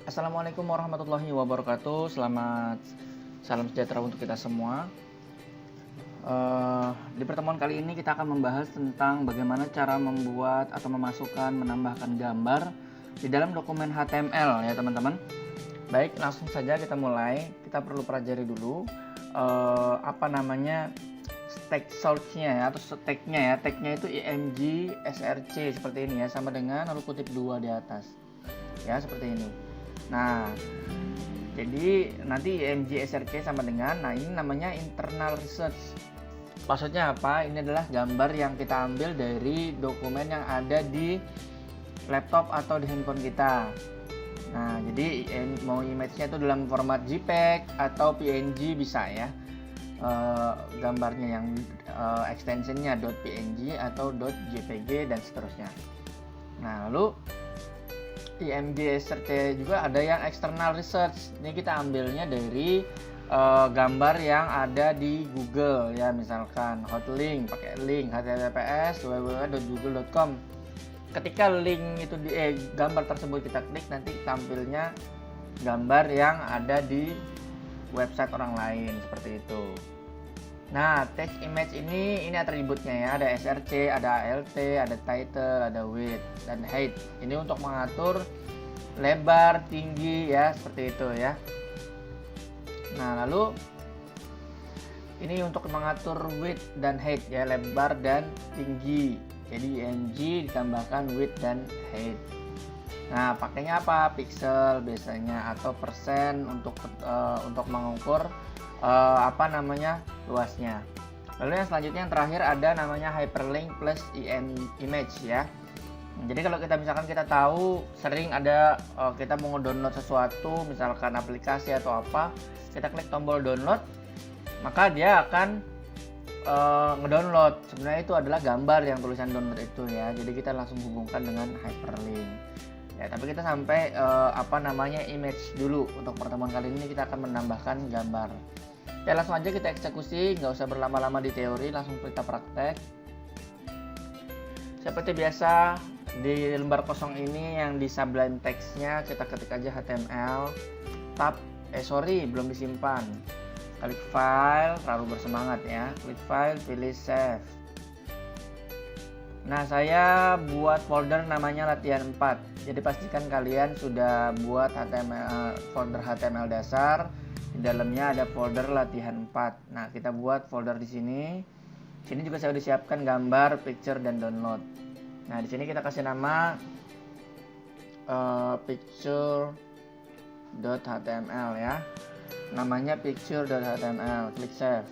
Assalamualaikum warahmatullahi wabarakatuh. Salam sejahtera untuk kita semua. Di pertemuan kali ini kita akan membahas tentang bagaimana cara membuat atau memasukkan, menambahkan gambar di dalam dokumen HTML ya teman-teman. Baik, langsung saja kita mulai. Kita perlu pelajari dulu tag source-nya ya, atau tag-nya ya. Tag-nya itu img src seperti ini ya, sama dengan lalu kutip 2 di atas. Ya, seperti ini. Nah, jadi nanti img src sama dengan, ini namanya internal research. Maksudnya apa? Ini adalah gambar yang kita ambil dari dokumen yang ada di laptop atau di handphone kita. Nah, jadi mau image-nya itu dalam format JPEG atau PNG bisa ya. Gambarnya yang extensionnya .png atau .jpg dan seterusnya. Nah, lalu img src juga ada yang external research. Ini kita ambilnya dari gambar yang ada di Google ya, misalkan hotlink, pakai link https www.google.com. Ketika link itu gambar tersebut kita klik, nanti tampilnya gambar yang ada di website orang lain seperti itu. Nah, text image ini atributnya ya, ada src, ada alt, ada title, ada width dan height. Ini untuk mengatur lebar, tinggi ya, seperti itu ya. Nah, lalu ini untuk mengatur width dan height ya, lebar dan tinggi. Jadi img ditambahkan width dan height. Nah, pakainya apa? Pixel biasanya atau persen untuk mengukur luasnya. Lalu yang selanjutnya yang terakhir ada namanya hyperlink plus image ya. Jadi kalau misalkan kita tahu sering ada kita mau download sesuatu, misalkan aplikasi atau apa, kita klik tombol download, maka dia akan ngedownload. Sebenarnya itu adalah gambar yang tulisan download itu ya. Jadi kita langsung hubungkan dengan hyperlink. Ya, tapi kita sampai image dulu. Untuk pertemuan kali ini kita akan menambahkan gambar. Ya, langsung aja kita eksekusi, nggak usah berlama-lama di teori, langsung kita praktek. Seperti biasa di lembar kosong ini yang di sublime text-nya kita ketik aja HTML, belum disimpan. Klik file, terlalu bersemangat ya. Klik file, pilih save. Nah, saya buat folder namanya latihan 4. Jadi pastikan kalian sudah buat folder HTML dasar. Di dalamnya ada folder latihan 4. Nah, kita buat folder di sini. Sini juga saya udah siapkan gambar, picture dan download. Nah, di sini kita kasih nama picture.html ya. Namanya picture.html. Klik save.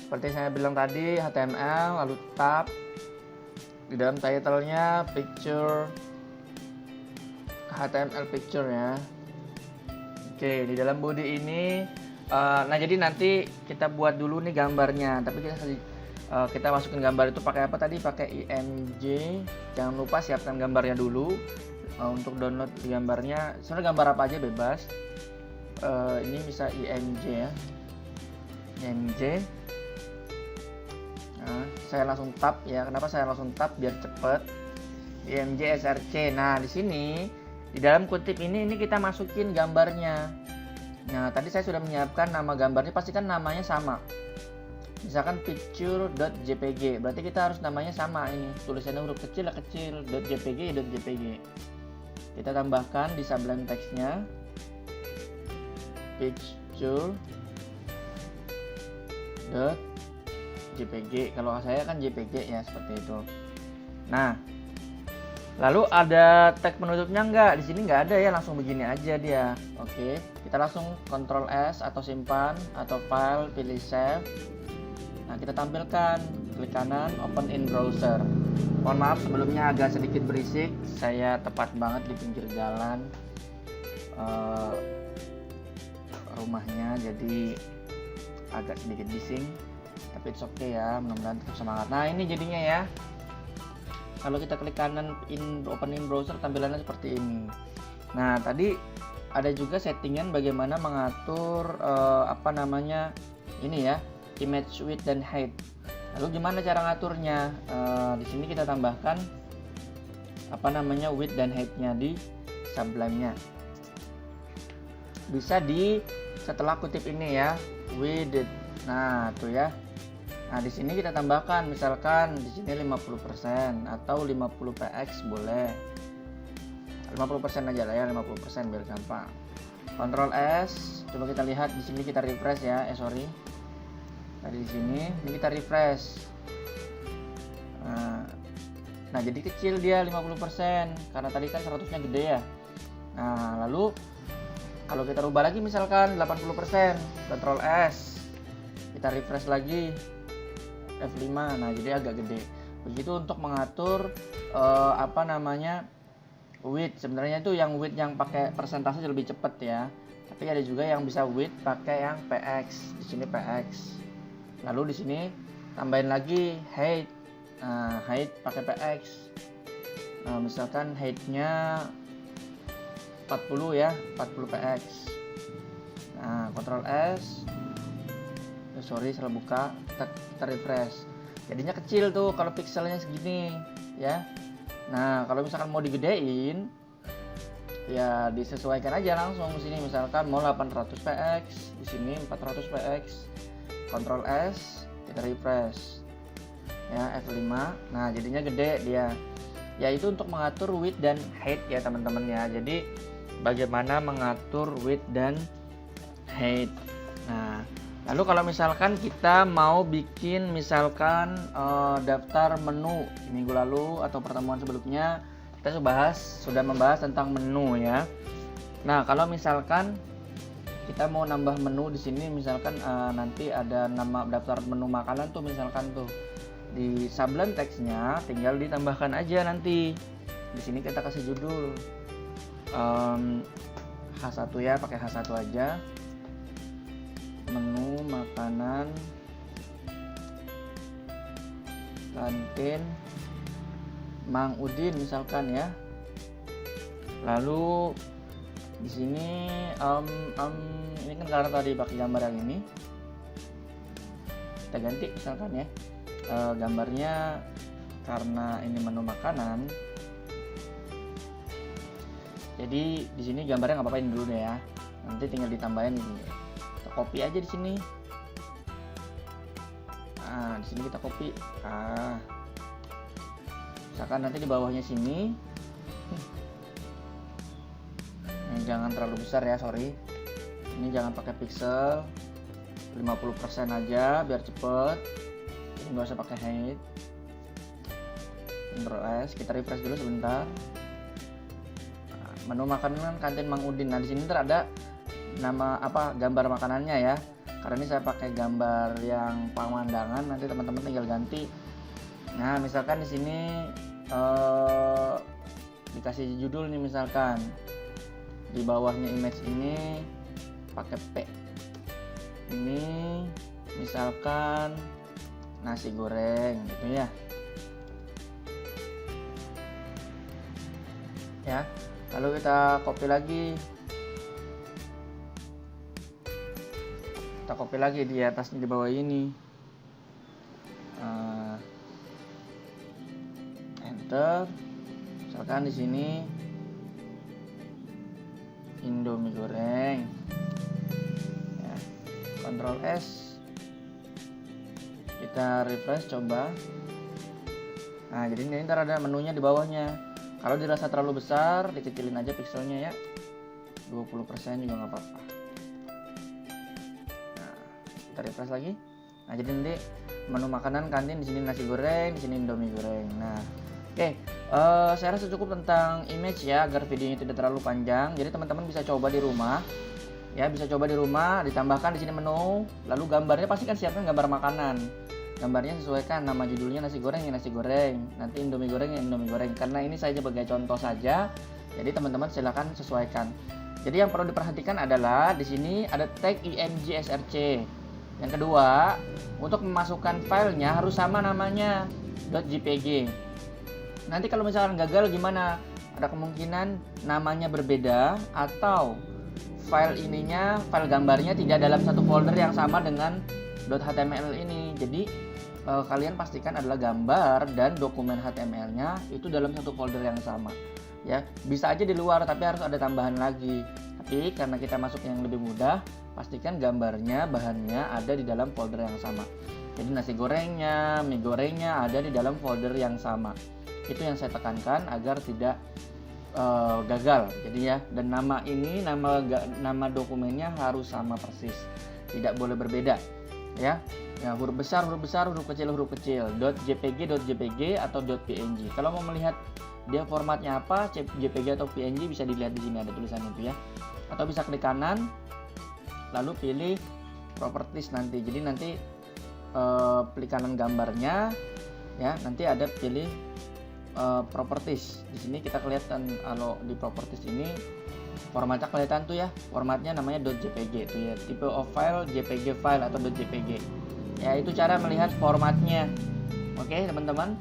Seperti saya bilang tadi, HTML lalu tab. Di dalam title-nya picture HTML picture ya. Oke, di dalam body ini jadi nanti kita buat dulu nih gambarnya, tapi kita masukin gambar itu pakai apa tadi? Pakai img. Jangan lupa siapkan gambarnya dulu. Untuk download gambarnya, sebenarnya gambar apa aja bebas. Ini bisa img ya. img. Nah, saya langsung tab ya. Kenapa saya langsung tab? Biar cepet. img src. Nah, di sini di dalam kutip ini kita masukin gambarnya. Nah, tadi saya sudah menyiapkan nama gambarnya, pastikan namanya sama. Misalkan picture.jpg, berarti kita harus namanya sama ini. Tulisannya huruf kecil .jpg. Kita tambahkan di sublime text-nya picture.jpg. Kalau saya kan jpg ya, seperti itu. Nah, lalu ada tag penutupnya enggak? Di sini enggak ada ya, langsung begini aja dia. Oke, kita langsung Ctrl S atau simpan, atau file, pilih save. Nah, kita tampilkan, klik kanan, open in browser. Mohon maaf sebelumnya agak sedikit berisik, saya tepat banget di pinggir jalan rumahnya, jadi agak sedikit bising. Tapi it's okay ya, mudah-mudahan tetap semangat. Nah, ini jadinya ya. Kalau kita klik kanan open in browser, tampilannya seperti ini. Nah, tadi ada juga settingan bagaimana mengatur ini ya, image width dan height. Lalu gimana cara ngaturnya? Di sini kita tambahkan width dan height-nya di Sublime-nya. bisa di setelah kutip ini ya, width. Nah, tuh ya. Nah, di sini kita tambahkan misalkan di sini 50% atau 50 px boleh. 50% aja lah ya, 50% biar gampang. Ctrl S, coba kita lihat di sini, kita refresh ya. Sorry. Tadi di sini, ini kita refresh. Nah, jadi kecil dia 50% karena tadi kan 100-nya gede ya. Nah, lalu kalau kita rubah lagi misalkan 80%, Ctrl S, kita refresh lagi, F5. Nah, jadi agak gede. Begitu untuk mengatur width. Sebenarnya itu yang width yang pakai persentase lebih cepat ya. Tapi ada juga yang bisa width pakai yang px. Di sini px. Lalu di sini tambahin lagi height. Nah, height pakai px. Nah, misalkan height-nya 40 ya, 40 px. Nah, Ctrl S. Sorry, salah buka. Kita refresh. Jadinya kecil tuh kalau pixelnya segini ya. Nah, kalau misalkan mau digedein ya disesuaikan aja langsung di sini. Misalkan mau 800 px, di sini 400 px. Ctrl S, kita refresh. Ya, F5. Nah, jadinya gede dia. Ya, itu untuk mengatur width dan height ya, teman-teman ya. Jadi bagaimana mengatur width dan height. Nah, lalu kalau misalkan kita mau bikin misalkan daftar menu minggu lalu atau pertemuan sebelumnya kita sudah membahas tentang menu ya. Nah, kalau misalkan kita mau nambah menu di sini, misalkan nanti ada nama daftar menu makanan tuh, misalkan tuh di subline teksnya tinggal ditambahkan aja nanti. Di sini kita kasih judul H1 ya, pakai H1 aja. Menu makanan kantin Mang Udin misalkan ya. Lalu di sini ini kan karena tadi pakai gambar yang ini, kita ganti misalkan ya, gambarnya karena ini menu makanan, jadi di sini gambarnya nggak apa-apain dulu deh ya, nanti tinggal ditambahin ini. Kita copy aja di sini. Nah, di sini kita copy. Misalkan nanti di bawahnya sini, ini jangan terlalu besar ya, sorry. Ini jangan pakai pixel, 50% aja biar cepet. Ini nggak usah pakai height. Ctrl S, kita refresh dulu sebentar. Menu makanan kantin Mang Udin. Nah, di sini ada nama gambar makanannya ya. Karena ini saya pakai gambar yang pemandangan, nanti teman-teman tinggal ganti. Nah, misalkan di sini dikasih judul nih, misalkan di bawahnya image ini pakai P. Ini misalkan nasi goreng gitu ya. Ya. Lalu kita copy lagi. Kita copy lagi di atasnya, di bawah ini. Enter. Misalkan di sini Indomie goreng. Ya. Ctrl S. Kita refresh coba. Nah, jadi ini ntar ada menunya di bawahnya. Kalau dirasa terlalu besar, dikecilin aja pixelnya ya. 20% juga nggak apa-apa. Nah, kita refresh lagi. Nah, jadi nanti menu makanan kantin di sini nasi goreng, di sini Indomie goreng. Nah, oke. Saya rasa cukup tentang image ya, agar videonya tidak terlalu panjang. Jadi teman-teman bisa coba di rumah. Ya, bisa coba di rumah, ditambahkan di sini menu, lalu gambarnya pasti kan siapkan gambar makanan. Gambarnya sesuaikan, nama judulnya nasi goreng ya nasi goreng, nanti Indomie goreng ya Indomie goreng. Karena ini saya sebagai contoh saja, jadi teman-teman silakan sesuaikan. Jadi yang perlu diperhatikan adalah di sini ada tag img src. Yang kedua, untuk memasukkan filenya harus sama namanya .jpg. Nanti kalau misalkan gagal gimana? Ada kemungkinan namanya berbeda atau file gambarnya tidak dalam satu folder yang sama dengan .html ini. Jadi kalian pastikan adalah gambar dan dokumen HTML-nya itu dalam satu folder yang sama. Ya, bisa aja di luar tapi harus ada tambahan lagi. Tapi karena kita masuk yang lebih mudah, pastikan gambarnya, bahannya ada di dalam folder yang sama. Jadi nasi gorengnya, mie gorengnya ada di dalam folder yang sama. Itu yang saya tekankan agar tidak gagal. Jadi ya, dan nama ini, nama dokumennya harus sama persis, tidak boleh berbeda. Ya, huruf besar, huruf kecil, .jpg atau .png. Kalau mau melihat dia formatnya apa, JPG atau PNG, bisa dilihat di sini ada tulisan itu ya. Atau bisa klik kanan, lalu pilih properties nanti. Jadi nanti klik kanan gambarnya, ya. Nanti ada pilih properties. Di sini kita kelihatan kalau di properties ini formatnya kelihatan tuh ya, formatnya namanya .jpg itu ya, tipe of file JPG file atau .jpg. Ya, itu cara melihat formatnya. Oke teman-teman,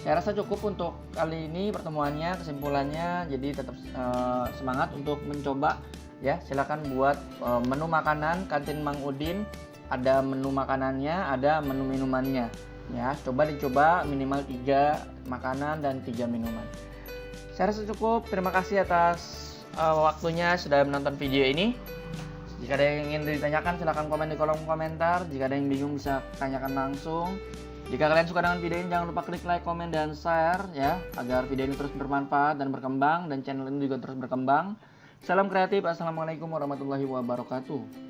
saya rasa cukup untuk kali ini pertemuannya, kesimpulannya. Jadi tetap semangat untuk mencoba ya. Silakan buat menu makanan kantin Mang Udin, ada menu makanannya, ada menu minumannya ya. Coba dicoba minimal 3 makanan dan 3 minuman. Saya rasa cukup. Terima kasih atas waktunya sudah menonton video ini. Jika ada yang ingin ditanyakan, silahkan komen di kolom komentar. Jika ada yang bingung, bisa tanyakan langsung. Jika kalian suka dengan video ini, jangan lupa klik like, komen, dan share ya, agar video ini terus bermanfaat dan berkembang, dan channel ini juga terus berkembang. Salam kreatif. Assalamualaikum warahmatullahi wabarakatuh.